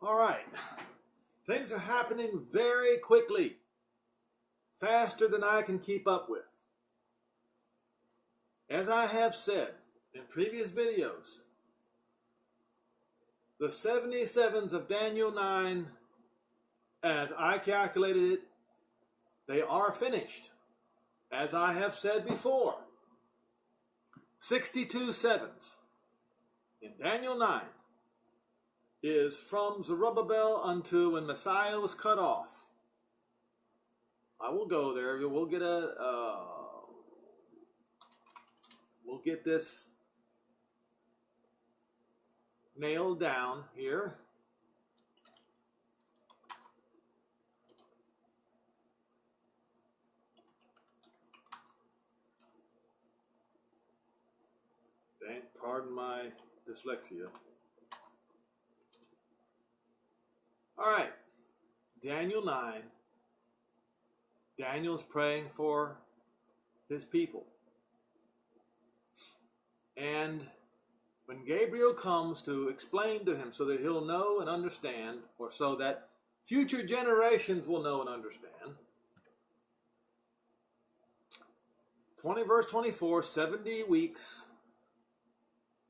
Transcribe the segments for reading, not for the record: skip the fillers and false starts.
All right. Things are happening very quickly, faster than I can keep up with. As I have said in previous videos, the 77s of Daniel 9, as I calculated it, they are finished. As I have said before, 62 sevens in Daniel 9 is from Zerubbabel unto when Messiah was cut off. I will go there. We'll get this nailed down here. Pardon my dyslexia. All right, Daniel 9. Daniel's praying for his people. And when Gabriel comes to explain to him so that he'll know and understand, or so that future generations will know and understand, 20 verse 24, 70 weeks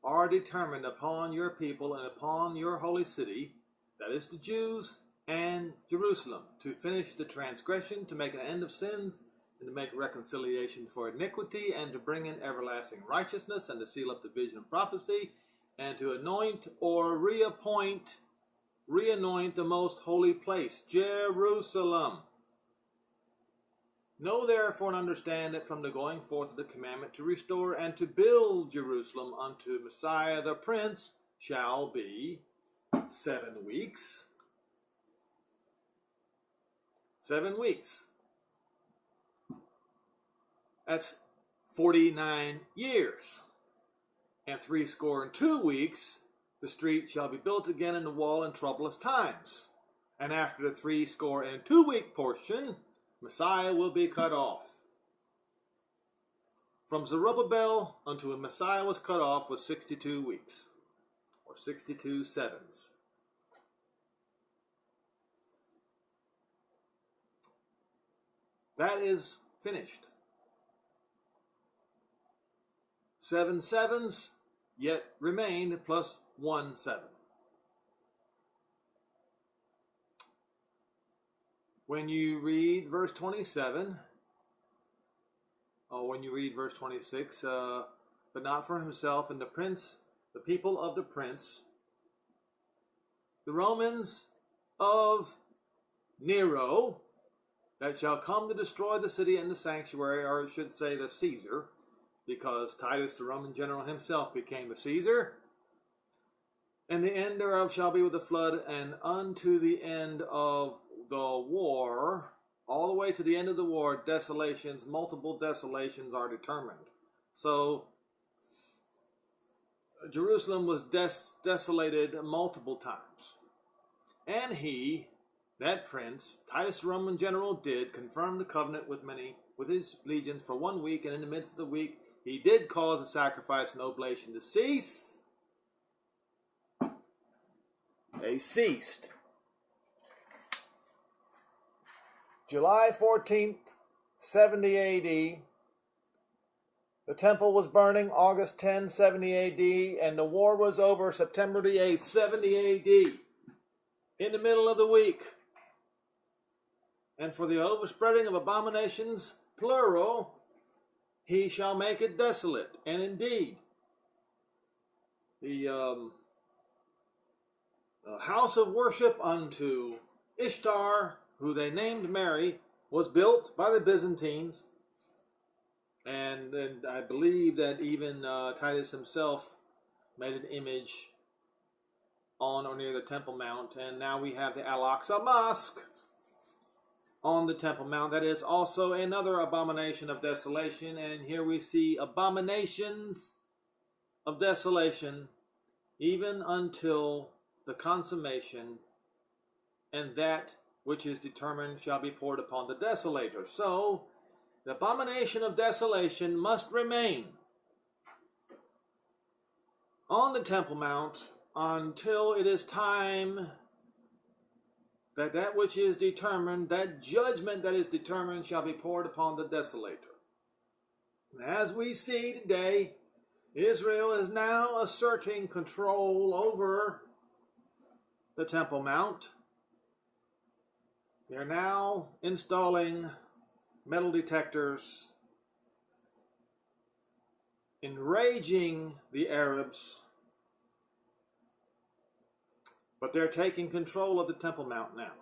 are determined upon your people and upon your holy city, that is the Jews and Jerusalem, to finish the transgression, to make an end of sins, and to make reconciliation for iniquity, and to bring in everlasting righteousness, and to seal up the vision of prophecy, and to anoint or reanoint the most holy place, Jerusalem. Know therefore and understand that from the going forth of the commandment to restore and to build Jerusalem unto Messiah the Prince shall be 7 weeks. 7 weeks. That's 49 years. And 62 weeks, the street shall be built again in the wall in troublous times. And after the 62 week portion, Messiah will be cut off. From Zerubbabel unto when Messiah was cut off was 62 weeks, or 62 sevens. That is finished. 7 sevens yet remained, plus 1 7. When you read verse 27, or when you read verse 26, but not for himself and the prince, the people of the prince, the Romans of Nero, that shall come to destroy the city and the sanctuary, or it should say the Caesar, because Titus, the Roman general himself, became a Caesar. And the end thereof shall be with the flood, and unto the end of the war, all the way to the end of the war, desolations, multiple desolations are determined. So Jerusalem was desolated multiple times. And he, that prince, Titus the Roman general, did confirm the covenant with his legions for 1 week, and in the midst of the week he did cause the sacrifice and oblation to cease. They ceased. July 14th, 70 AD. The temple was burning August 10, 70 AD, and the war was over September the 8th, 70 AD. In the middle of the week. And for the overspreading of abominations, plural, he shall make it desolate. And indeed, the house of worship unto Ishtar, who they named Mary, was built by the Byzantines. And I believe that even Titus himself made an image on or near the Temple Mount. And now we have the Al-Aqsa Mosque on the Temple Mount. That is also another abomination of desolation. And here we see abominations of desolation even until the consummation, and that which is determined shall be poured upon the desolator. So the abomination of desolation must remain on the Temple Mount until it is time that which is determined, that judgment that is determined shall be poured upon the desolator. And as we see today, Israel is now asserting control over the Temple Mount. They're now installing metal detectors, enraging the Arabs, but they're taking control of the Temple Mount now.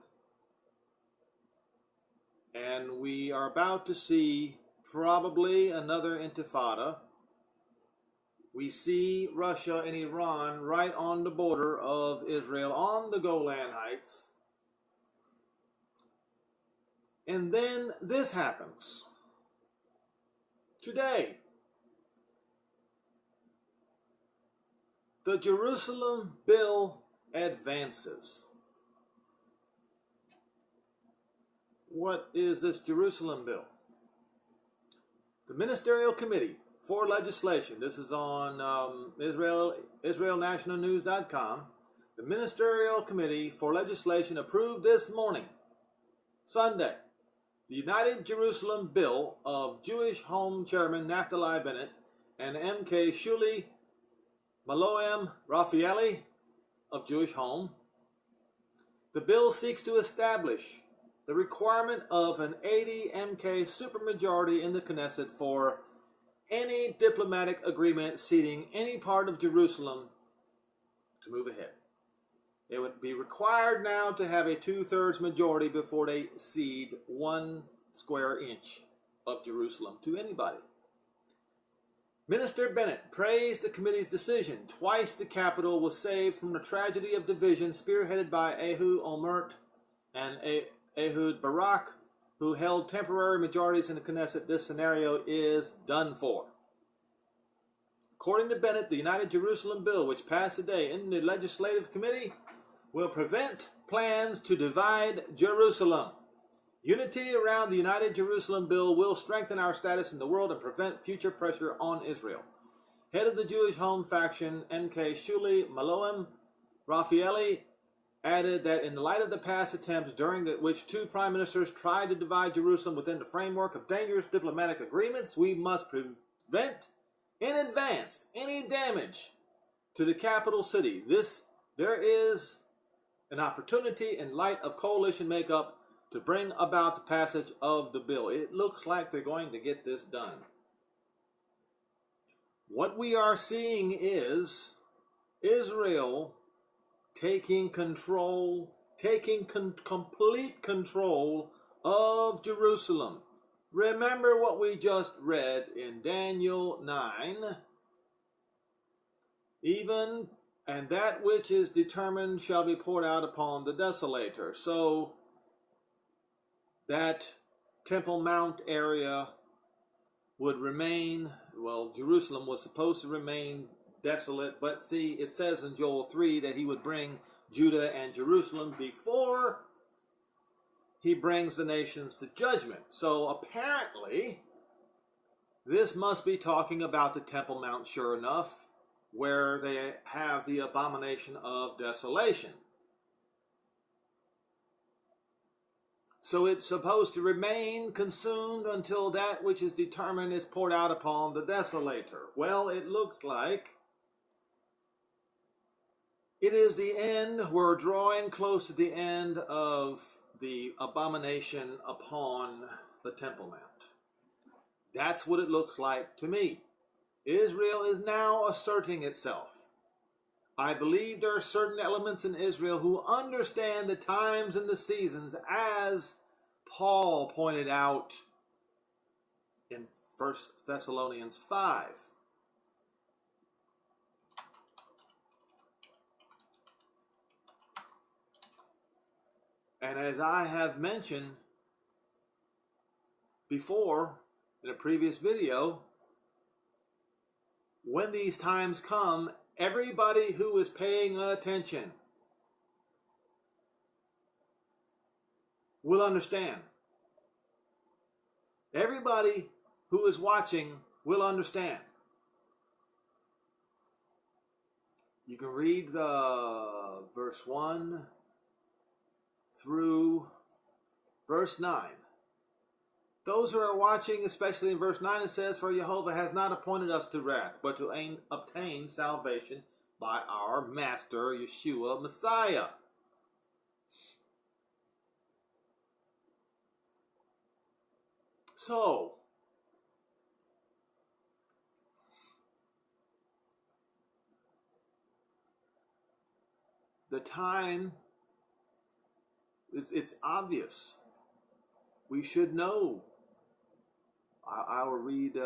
And we are about to see probably another intifada. We see Russia and Iran right on the border of Israel, on the Golan Heights. And then this happens. Today, the Jerusalem bill advances. What is this Jerusalem bill? The Ministerial Committee for Legislation, this is on IsraelNationalNews.com. The Ministerial Committee for Legislation approved this morning, Sunday, the United Jerusalem Bill of Jewish Home Chairman Naftali Bennett and M.K. Shuli Maloam Raphaeli of Jewish Home. The bill seeks to establish the requirement of an 80 MK supermajority in the Knesset for any diplomatic agreement ceding any part of Jerusalem to move ahead. It would be required now to have a 2/3 majority before they cede 1 square inch of Jerusalem to anybody. Minister Bennett praised the committee's decision. Twice the capital was saved from the tragedy of division spearheaded by Ehud Olmert and Ehud Barak, who held temporary majorities in the Knesset. This scenario is done for. According to Bennett, the United Jerusalem Bill, which passed today in the Legislative Committee, will prevent plans to divide Jerusalem. Unity around the United Jerusalem Bill will strengthen our status in the world and prevent future pressure on Israel. Head of the Jewish Home faction, M.K. Shuli Maloam Raphaeli, added that in the light of the past attempts during which 2 prime ministers tried to divide Jerusalem within the framework of dangerous diplomatic agreements, we must prevent in advance any damage to the capital city. There is an opportunity in light of coalition makeup to bring about the passage of the bill. It looks like they're going to get this done. What we are seeing is Israel taking control, complete control of Jerusalem. Remember what we just read in Daniel 9. And that which is determined shall be poured out upon the desolator. So that Temple Mount area would remain, well, Jerusalem was supposed to remain desolate, but see, it says in Joel 3 that he would bring Judah and Jerusalem before he brings the nations to judgment. So apparently, this must be talking about the Temple Mount, sure enough, where they have the abomination of desolation. So it's supposed to remain consumed until that which is determined is poured out upon the desolator. Well, it looks like it is the end. We're drawing close to the end of the abomination upon the Temple Mount. That's what it looks like to me. Israel is now asserting itself. I believe there are certain elements in Israel who understand the times and the seasons, as Paul pointed out in 1 Thessalonians 5. And as I have mentioned before in a previous video, when these times come, everybody who is paying attention will understand. Everybody who is watching will understand. You can read verse 1 through verse 9. Those who are watching, especially in verse 9, it says, "For Jehovah has not appointed us to wrath, but to obtain salvation by our Master, Yeshua, Messiah." So, the time, it's obvious. We should know. I will read,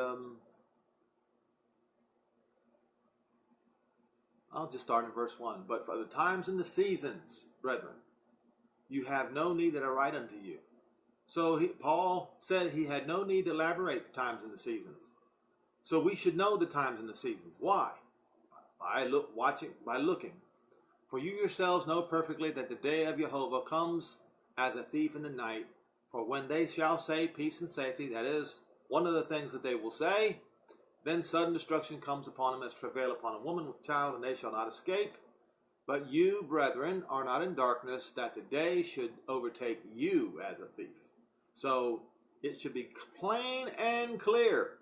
I'll just start in verse 1. "But for the times and the seasons, brethren, you have no need that I write unto you." So Paul said he had no need to elaborate the times and the seasons. So we should know the times and the seasons. Why? By looking. "For you yourselves know perfectly that the day of Jehovah comes as a thief in the night. For when they shall say peace and safety," that is one of the things that they will say, "then sudden destruction comes upon them as travail upon a woman with child, and they shall not escape. But you, brethren, are not in darkness, that the day should overtake you as a thief." So it should be plain and clear.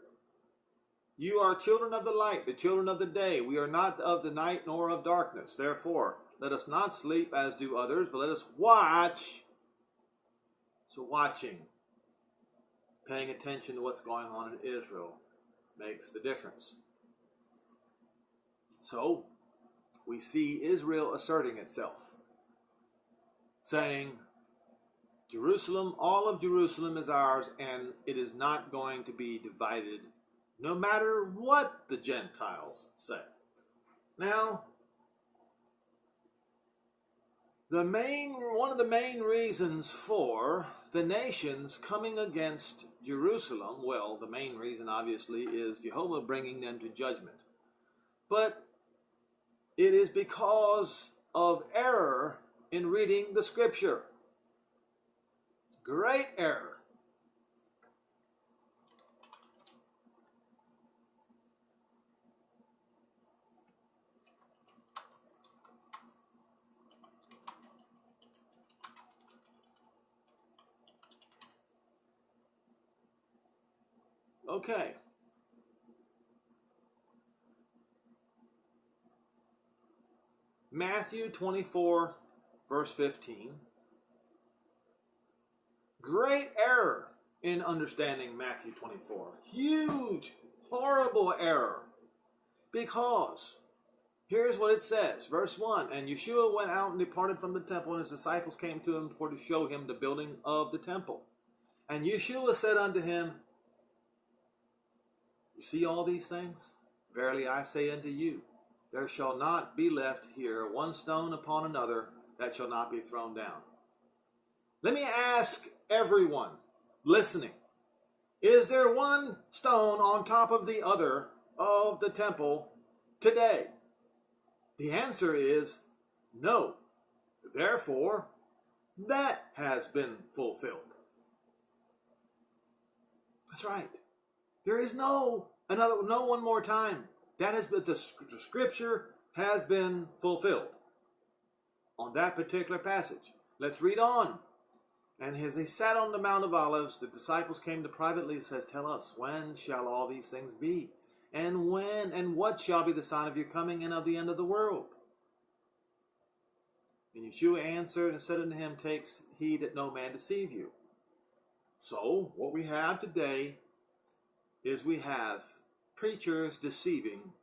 You are children of the light, the children of the day. We are not of the night nor of darkness. Therefore, let us not sleep as do others, but let us watch. So watching, paying attention to what's going on in Israel, makes the difference. So we see Israel asserting itself, saying, Jerusalem, all of Jerusalem is ours, and it is not going to be divided no matter what the Gentiles say. Now, one of the main reasons for the nations coming against Jerusalem, well, the main reason obviously is Jehovah bringing them to judgment. But it is because of error in reading the scripture. Great error. Okay. Matthew 24, verse 15. Great error in understanding Matthew 24. Huge, horrible error. Because here's what it says. Verse 1. "And Yeshua went out and departed from the temple, and his disciples came to him for to show him the building of the temple. And Yeshua said unto him, You see all these things? Verily I say unto you, there shall not be left here one stone upon another that shall not be thrown down." Let me ask everyone listening, is there one stone on top of the other of the temple today? The answer is no. Therefore, that has been fulfilled. That's right. There is no one more time. That has been, the scripture has been fulfilled on that particular passage. Let's read on. "And as he sat on the Mount of Olives, the disciples came to privately and said, Tell us, when shall all these things be? And when and what shall be the sign of your coming and of the end of the world? And Yeshua answered and said unto him, Take heed that no man deceive you." So, what we have today is we have preachers deceiving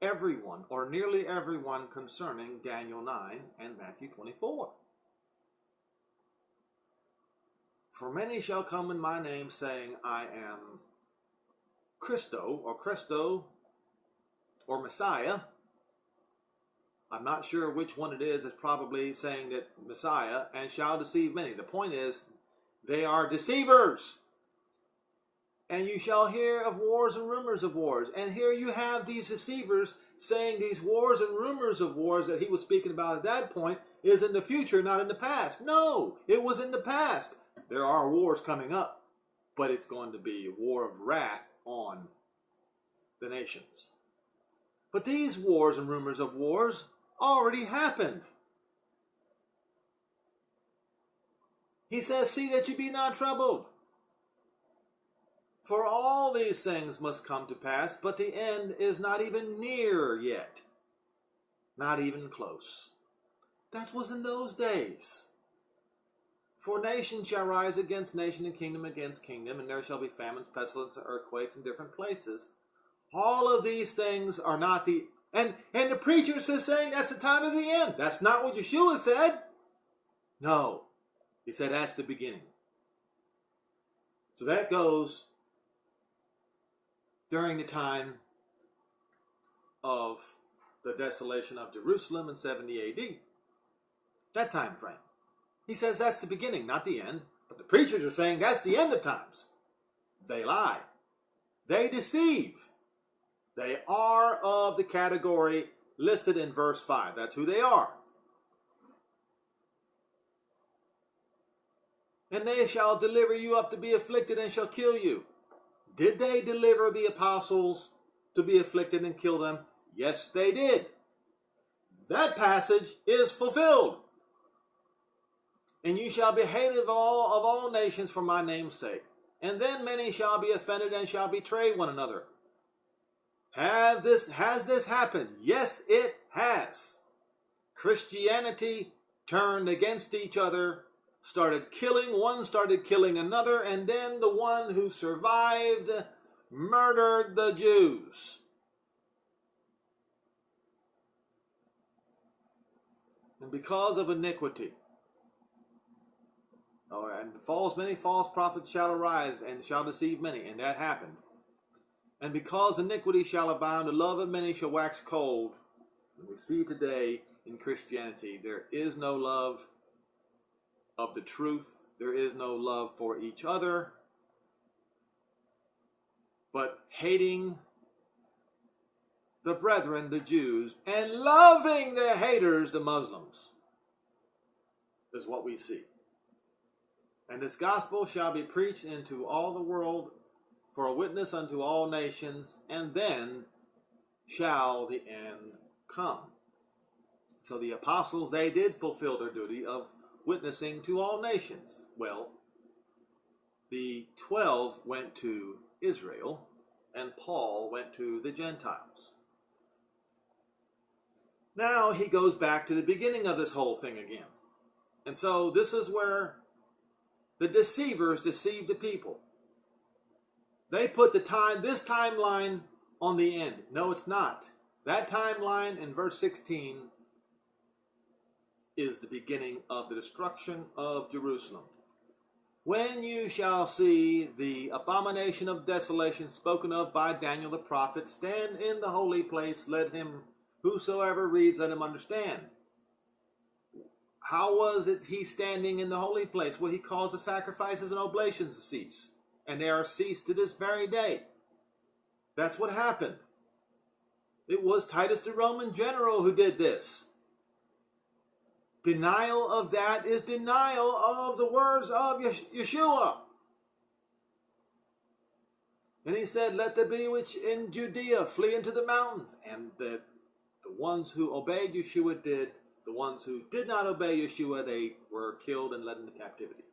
everyone, or nearly everyone, concerning Daniel 9 and Matthew 24. "For many shall come in my name, saying, I am Christo, or Messiah." I'm not sure which one it is. It's probably saying that Messiah, "and shall deceive many." The point is, they are deceivers. "And you shall hear of wars and rumors of wars." And here you have these deceivers saying these wars and rumors of wars that he was speaking about at that point is in the future, not in the past. No, it was in the past. There are wars coming up, but it's going to be a war of wrath on the nations. But these wars and rumors of wars already happened. He says, see that you be not troubled. For all these things must come to pass, but the end is not even near yet. Not even close. That was in those days. For nation shall rise against nation and kingdom against kingdom, and there shall be famines, pestilence, and earthquakes in different places. All of these things are not the... And the preachers are saying that's the time of the end. That's not what Yeshua said. No. He said that's the beginning. So that goes during the time of the desolation of Jerusalem in 70 AD. That time frame. He says that's the beginning, not the end. But the preachers are saying that's the end of times. They lie. They deceive. They are of the category listed in verse 5. That's who they are. And they shall deliver you up to be afflicted and shall kill you. Did they deliver the apostles to be afflicted and kill them? Yes, they did. That passage is fulfilled. And you shall be hated of all nations for my name's sake. And then many shall be offended and shall betray one another. Has this happened? Yes, it has. Christianity turned against each other, started killing, one started killing another, and then the one who survived murdered the Jews. And because of iniquity, and many false prophets shall arise and shall deceive many, and that happened. And because iniquity shall abound, the love of many shall wax cold. And we see today in Christianity, there is no love of the truth. There is no love for each other. But hating the brethren, the Jews, and loving the haters, the Muslims, is what we see. And this gospel shall be preached into all the world for a witness unto all nations, and then shall the end come. So the apostles, they did fulfill their duty of witnessing to all nations. Well, the 12 went to Israel, and Paul went to the Gentiles. Now he goes back to the beginning of this whole thing again. And so this is where the deceivers deceive the people. They put this timeline on the end. No, it's not. That timeline in verse 16 is the beginning of the destruction of Jerusalem. When you shall see the abomination of desolation spoken of by Daniel the prophet stand in the holy place, let him whosoever reads, let him understand. How was it he standing in the holy place? Well, he caused the sacrifices and oblations to cease. And they are ceased to this very day. That's what happened. It was Titus the Roman general who did this. Denial of that is denial of the words of Yeshua. And he said, let the be which in Judea flee into the mountains. And the ones who obeyed Yeshua did. The ones who did not obey Yeshua, they were killed and led into captivity.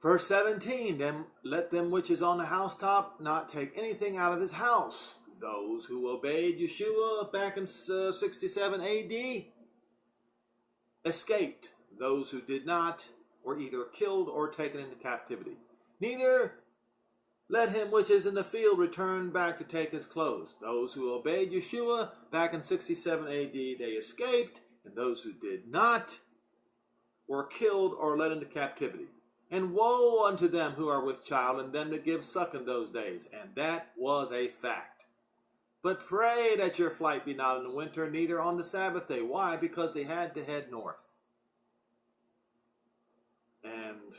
Verse 17, then let them which is on the housetop not take anything out of his house. Those who obeyed Yeshua back in 67 AD escaped. Those who did not were either killed or taken into captivity. Neither let him which is in the field return back to take his clothes. Those who obeyed Yeshua back in 67 AD, they escaped, and those who did not were killed or led into captivity. And woe unto them who are with child, and them that give suck in those days. And that was a fact. But pray that your flight be not in the winter, neither on the Sabbath day. Why? Because they had to head north. And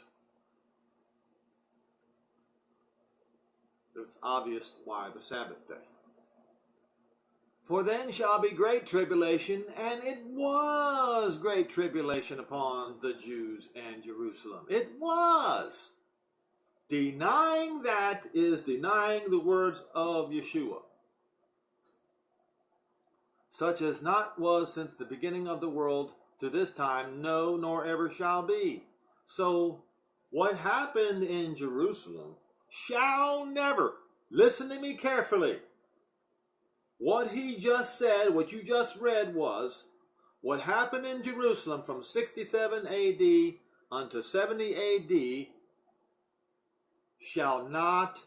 it's obvious why the Sabbath day. For then shall be great tribulation, and it was great tribulation upon the Jews and Jerusalem. It was. Denying that is denying the words of Yeshua. Such as not was since the beginning of the world to this time, no, nor ever shall be. So, what happened in Jerusalem shall never, listen to me carefully. What he just said, what you just read was, what happened in Jerusalem from 67 AD unto 70 AD shall not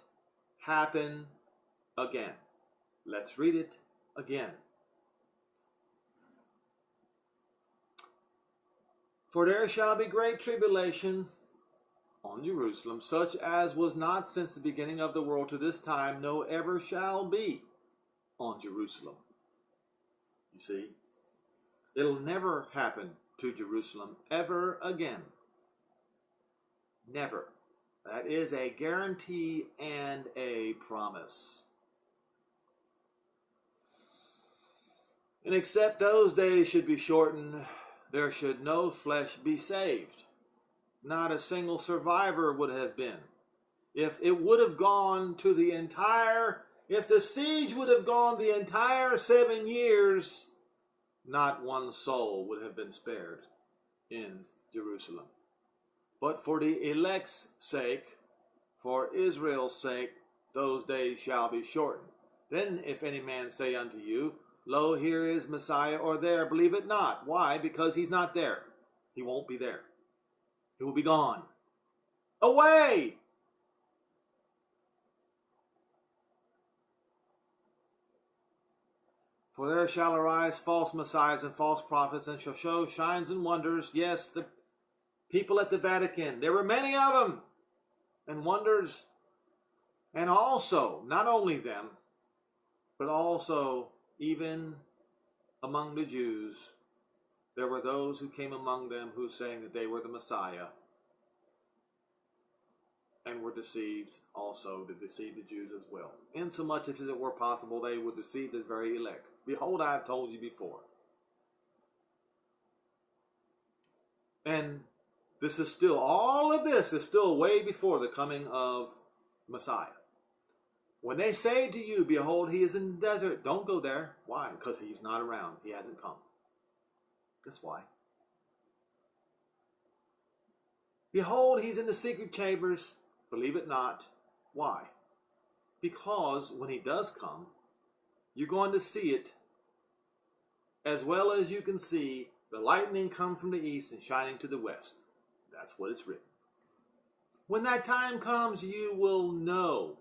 happen again. Let's read it again. For there shall be great tribulation on Jerusalem, such as was not since the beginning of the world to this time, no ever shall be on Jerusalem. You see, it'll never happen to Jerusalem ever again. Never. That is a guarantee and a promise. And except those days should be shortened, there should no flesh be saved. Not a single survivor would have been. If it would have gone to the entire, if the siege would have gone the entire 7 years, not one soul would have been spared in Jerusalem. But for the elect's sake, for Israel's sake, those days shall be shortened. Then if any man say unto you, Lo, here is Messiah, or there, believe it not. Why? Because he's not there. He won't be there. He will be gone. Away! For there shall arise false messiahs and false prophets, and shall show signs and wonders. Yes, the people at the Vatican, there were many of them, and wonders. And also, not only them, but also even among the Jews, there were those who came among them who saying that they were the Messiah, and were deceived also to deceive the Jews as well. Insomuch as it were possible, they would deceive the very elect. Behold, I have told you before. And this is still, all of this is still way before the coming of Messiah. When they say to you, behold, he is in the desert, don't go there. Why? Because he's not around. He hasn't come. That's why. Behold, he's in the secret chambers. Believe it not. Why? Because when he does come, you're going to see it as well as you can see the lightning come from the east and shining to the west. That's what it's written. When that time comes, you will know.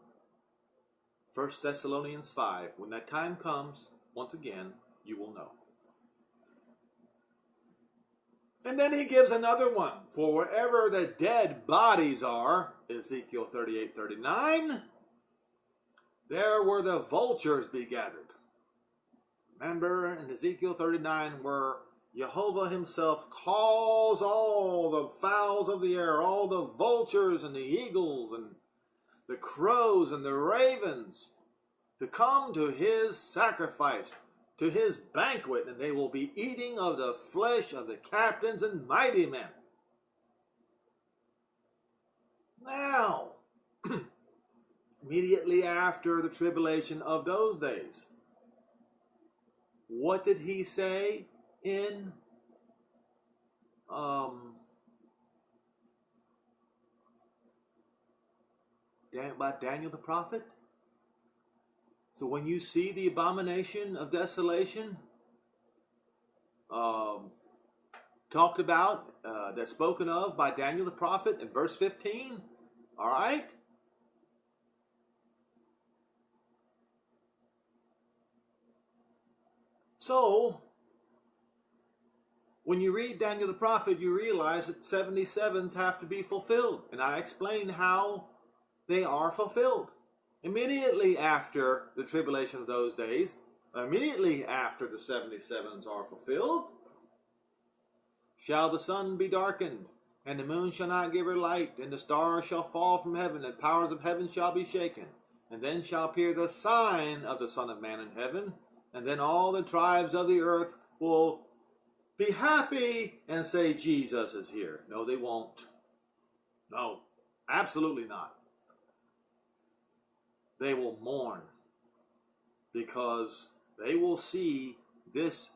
1 Thessalonians 5. When that time comes, once again, you will know. And then he gives another one. For wherever the dead bodies are, Ezekiel 38:39, there were the vultures be gathered. Remember in Ezekiel 39 where Jehovah himself calls all the fowls of the air, all the vultures and the eagles and the crows and the ravens to come to his sacrifice, to his banquet, and they will be eating of the flesh of the captains and mighty men. Now, immediately after the tribulation of those days, what did he say in by Daniel the prophet? So when you see the abomination of desolation talked about, that's spoken of by Daniel the prophet in verse 15, all right? So, when you read Daniel the prophet, you realize that 77s have to be fulfilled. And I explain how they are fulfilled. Immediately after the tribulation of those days, immediately after the 77s are fulfilled, shall the sun be darkened, and the moon shall not give her light, and the stars shall fall from heaven, and powers of heaven shall be shaken. And then shall appear the sign of the Son of Man in heaven, and then all the tribes of the earth will be happy and say, Jesus is here. No, they won't. No, absolutely not. They will mourn because they will see this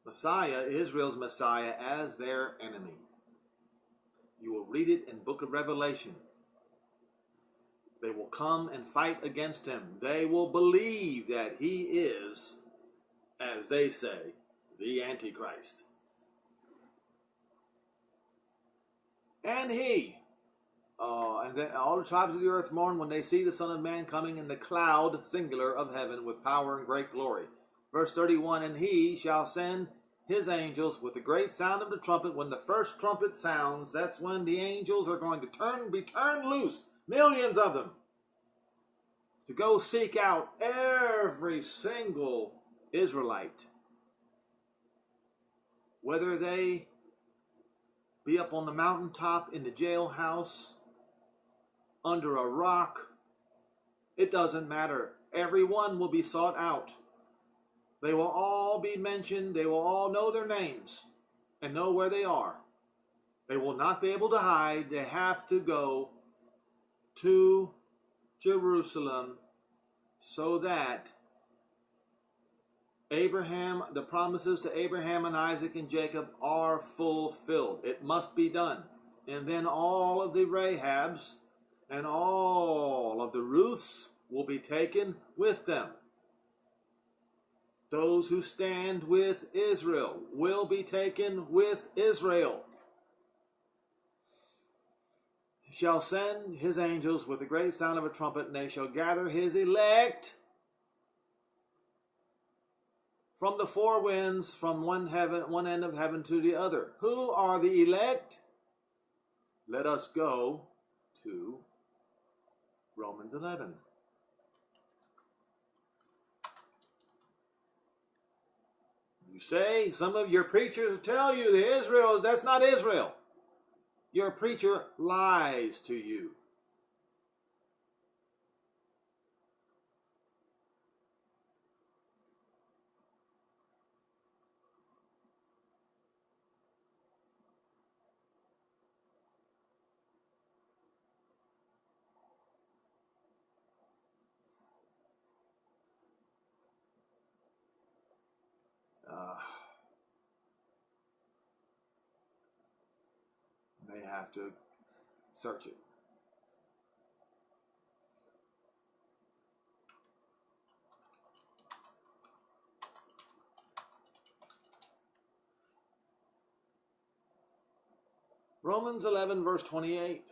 Messiah, Israel's Messiah, as their enemy. You will read it in the book of Revelation. They will come and fight against him. They will believe that he is, as they say, the Antichrist. And then all the tribes of the earth mourn when they see the Son of Man coming in the cloud, singular, of heaven with power and great glory. Verse 31, and he shall send his angels with the great sound of the trumpet. When the first trumpet sounds, that's when the angels are going to be turned loose, millions of them, to go seek out every single Israelite, whether they be up on the mountaintop, in the jailhouse, under a rock. It doesn't matter. Everyone will be sought out. They will all be mentioned. They will all know their names and know where they are. They will not be able to hide. They have to go to Jerusalem so that the promises to Abraham and Isaac and Jacob are fulfilled. It must be done. And then all of the Rahabs and all of the Ruths will be taken with them. Those who stand with Israel will be taken with Israel. He shall send his angels with the great sound of a trumpet, and they shall gather his elect from the four winds, from one end of heaven to the other. Who are the elect? Let us go to Romans 11. You say, some of your preachers tell you that Israel, that's not Israel. Your preacher lies to you. May have to search it. Romans 11, verse 28.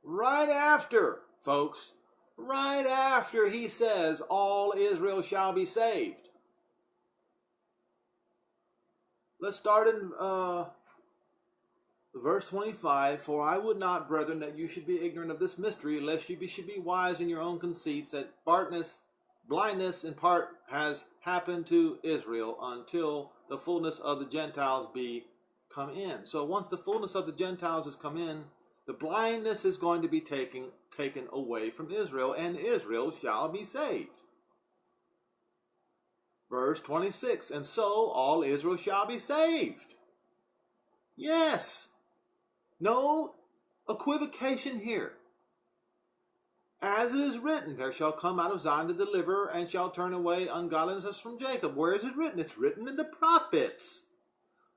Right after, folks, right after he says, all Israel shall be saved. Let's start in verse 25. For I would not, brethren, that you should be ignorant of this mystery, lest you should be wise in your own conceits, that blindness in part has happened to Israel until the fullness of the Gentiles be come in. So once the fullness of the Gentiles has come in, the blindness is going to be taken away from Israel, and Israel shall be saved. Verse 26, and so all Israel shall be saved. Yes. No equivocation here. As it is written, there shall come out of Zion the deliverer, and shall turn away ungodliness from Jacob. Where is it written? It's written in the prophets.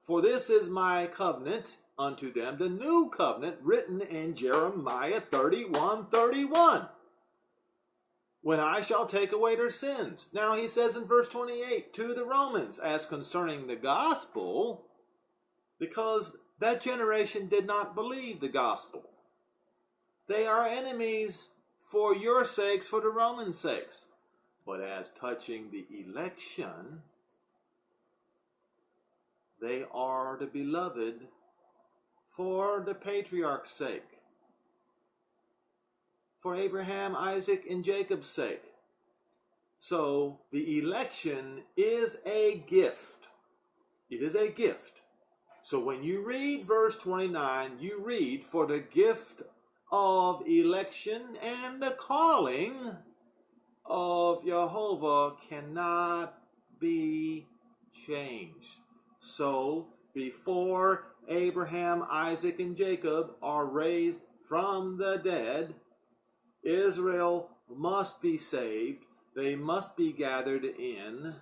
For this is my covenant unto them, the new covenant written in Jeremiah 31:31. When I shall take away their sins. Now he says in verse 28 to the Romans, as concerning the gospel, because that generation did not believe the gospel. They are enemies for your sakes, for the Romans' sakes. But as touching the election, they are the beloved for the patriarch's sake, for Abraham, Isaac, and Jacob's sake. So the election is a gift. It is a gift. So when you read verse 29, you read, for the gift of election and the calling of Jehovah cannot be changed. So before Abraham, Isaac, and Jacob are raised from the dead, Israel must be saved. They must be gathered in,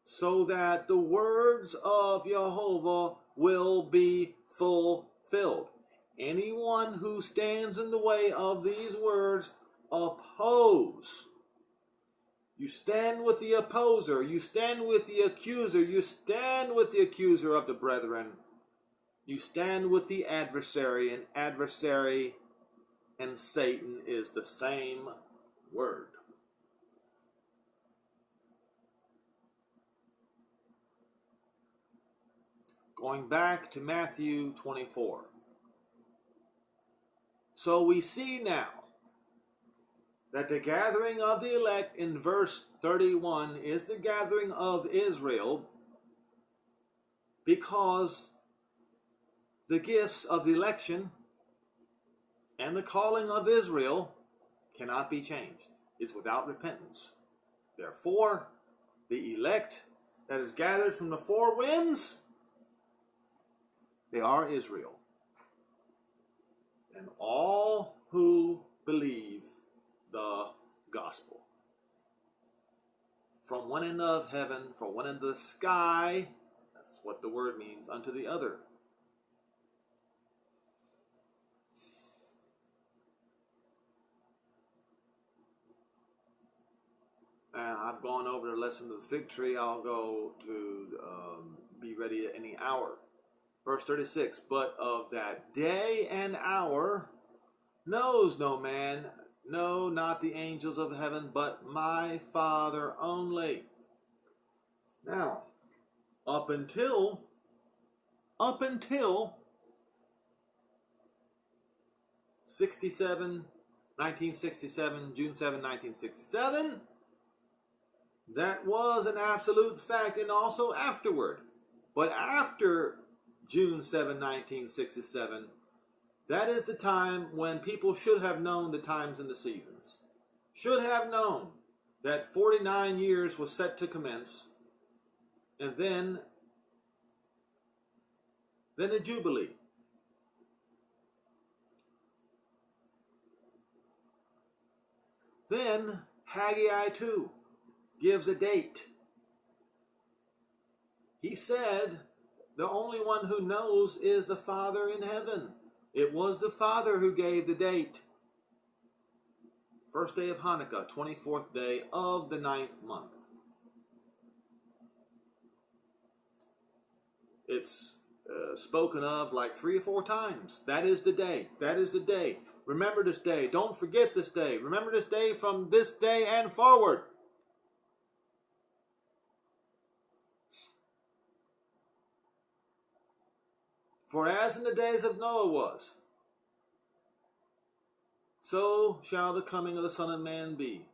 so that the words of Jehovah will be fulfilled. anyone who stands in the way of these words, oppose. You stand with the opposer. You stand with the accuser. You stand with the accuser of the brethren. You stand with the adversary, and adversary and Satan is the same word. Going back to Matthew 24. So we see now that the gathering of the elect in verse 31 is the gathering of Israel, because the gifts of the election and the calling of Israel cannot be changed. It's without repentance. Therefore, the elect that is gathered from the four winds, they are Israel. And all who believe the gospel. From one end of heaven, from one end of the sky, that's what the word means, unto the other. And I've gone over the lesson of the fig tree. I'll go to be ready at any hour. Verse 36, but of that day and hour knows no man, no, not the angels of heaven, but my Father only. Now, up until 1967, June 7, 1967, that was an absolute fact, and also afterward. But after June 7, 1967, that is the time when people should have known the times and the seasons. Should have known that 49 years was set to commence, and then a jubilee. Then Haggai 2 gives a date. He said the only one who knows is the Father in heaven. It was the Father who gave the date. First day of Hanukkah, 24th day of the 9th month. It's spoken of like 3 or 4 times. That is the day. That is the day. Remember this day. Don't forget this day. Remember this day from this day and forward. For as in the days of Noah was, so shall the coming of the Son of Man be.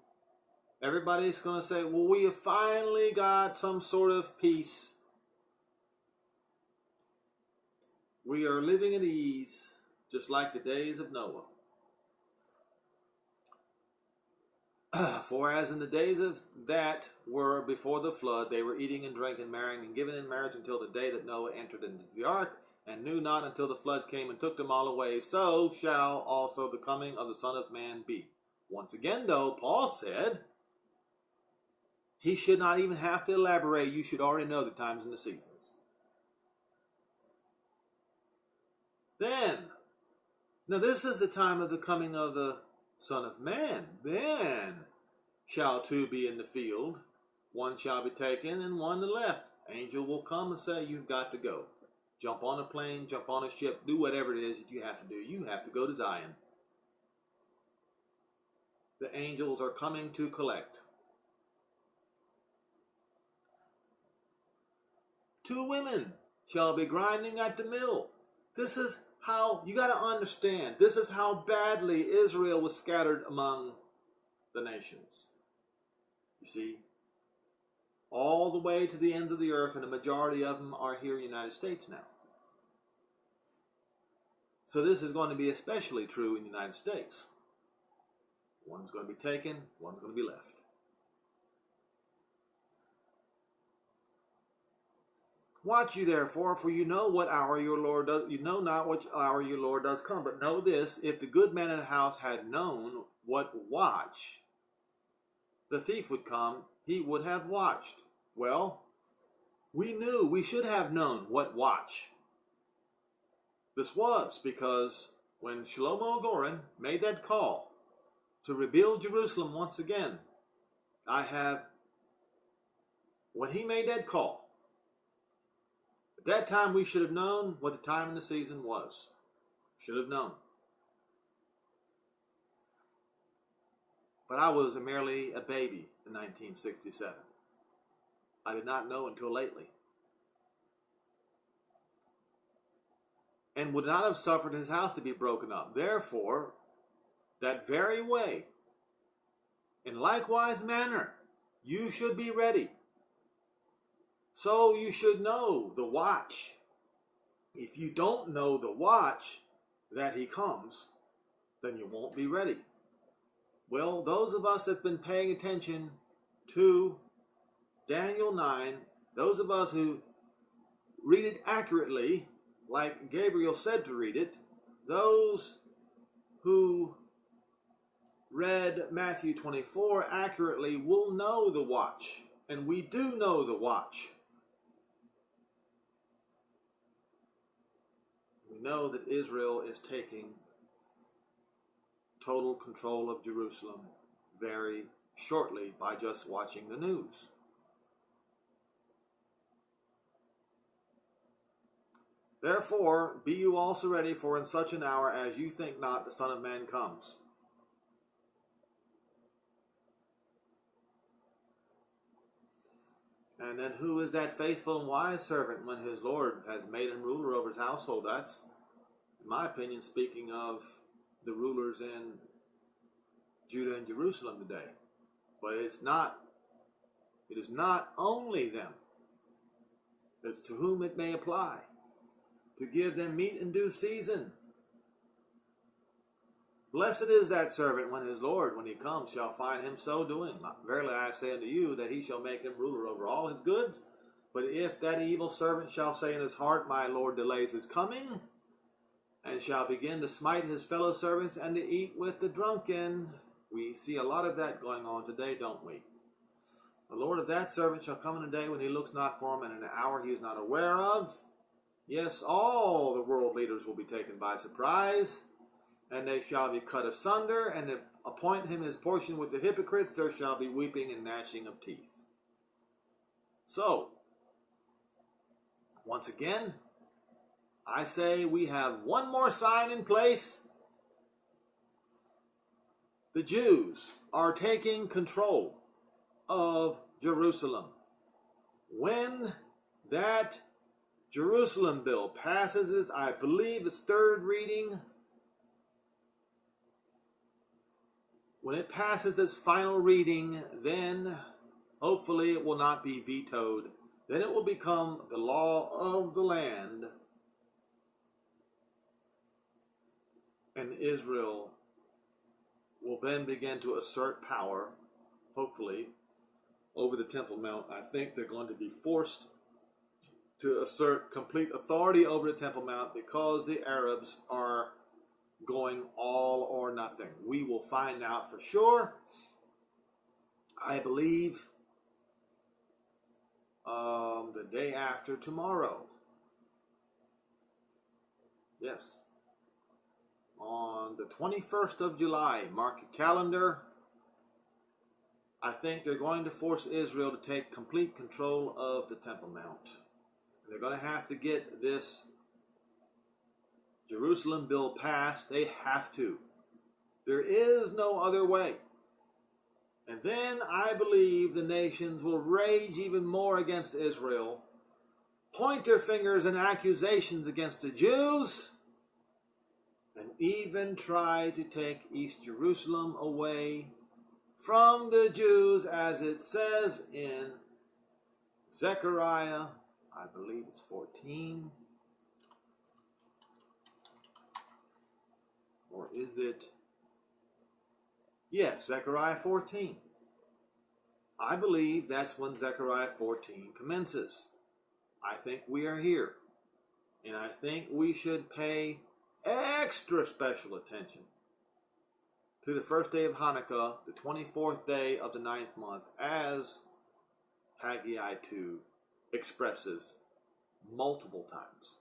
Everybody's going to say, well, we have finally got some sort of peace. We are living at ease, just like the days of Noah. For as in the days of that were before the flood, they were eating and drinking, marrying and giving in marriage until the day that Noah entered into the ark, and knew not until the flood came and took them all away. So shall also the coming of the Son of Man be. Once again, though, Paul said he should not even have to elaborate. You should already know the times and the seasons. Then, now this is the time of the coming of the Son of Man. Then shall 2 be in the field. One shall be taken and one left. Angel will come and say, you've got to go. Jump on a plane, jump on a ship, do whatever it is that you have to do. You have to go to Zion. The angels are coming to collect. 2 women shall be grinding at the mill. This is how, you got to understand, this is how badly Israel was scattered among the nations. You see, all the way to the ends of the earth, and the majority of them are here in the United States now. So this is going to be especially true in the United States. One's going to be taken, one's going to be left. Watch you therefore, for you know what hour your Lord does. You know not what hour your Lord does come. But know this: if the good man in the house had known what watch the thief would come, he would have watched. Well, we knew, we should have known what watch this was, because when Shlomo Goren made that call to rebuild Jerusalem once again, when he made that call, at that time we should have known what the time in the season was. Should have known. But I was merely a baby in 1967. I did not know until lately. And would not have suffered his house to be broken up. Therefore, that very way, in likewise manner, you should be ready. So you should know the watch. If you don't know the watch that he comes, then you won't be ready. Well, those of us that's been paying attention to Daniel 9, those of us who read it accurately, like Gabriel said to read it, those who read Matthew 24 accurately will know the watch. And we do know the watch. We know that Israel is taking total control of Jerusalem very shortly by just watching the news. Therefore, be you also ready, for in such an hour as you think not, the Son of Man comes. And then who is that faithful and wise servant when his Lord has made him ruler over his household? That's, in my opinion, speaking of the rulers in Judah and Jerusalem today. But it is not only them. It's to whom it may apply. To give them meat in due season. Blessed is that servant when his Lord, when he comes, shall find him so doing. Verily I say unto you, that he shall make him ruler over all his goods. But if that evil servant shall say in his heart, my Lord delays his coming, and shall begin to smite his fellow servants and to eat with the drunken. We see a lot of that going on today, don't we? The Lord of that servant shall come in a day when he looks not for him, and in an hour he is not aware of. Yes, all the world leaders will be taken by surprise, and they shall be cut asunder, and appoint him his portion with the hypocrites. There shall be weeping and gnashing of teeth. So, once again, I say we have one more sign in place. The Jews are taking control of Jerusalem. When that Jerusalem bill passes, I believe its third reading, when it passes its final reading, then hopefully it will not be vetoed. Then it will become the law of the land. And Israel will then begin to assert power, hopefully, over the Temple Mount. I think they're going to be forced to assert complete authority over the Temple Mount because the Arabs are going all or nothing. We will find out for sure. I believe the day after tomorrow. Yes. On the 21st of July, mark your calendar. I think they're going to force Israel to take complete control of the Temple Mount. They're going to have to get this Jerusalem bill passed. They have to. There is no other way. And then I believe the nations will rage even more against Israel, point their fingers and accusations against the Jews, and even try to take East Jerusalem away from the Jews, as it says in Zechariah, I believe it's 14. Or is it? Yes, Zechariah 14. I believe that's when Zechariah 14 commences. I think we are here. And I think we should pay extra special attention to the first day of Hanukkah, the 24th day of the 9th month, as Haggai 2 expresses multiple times.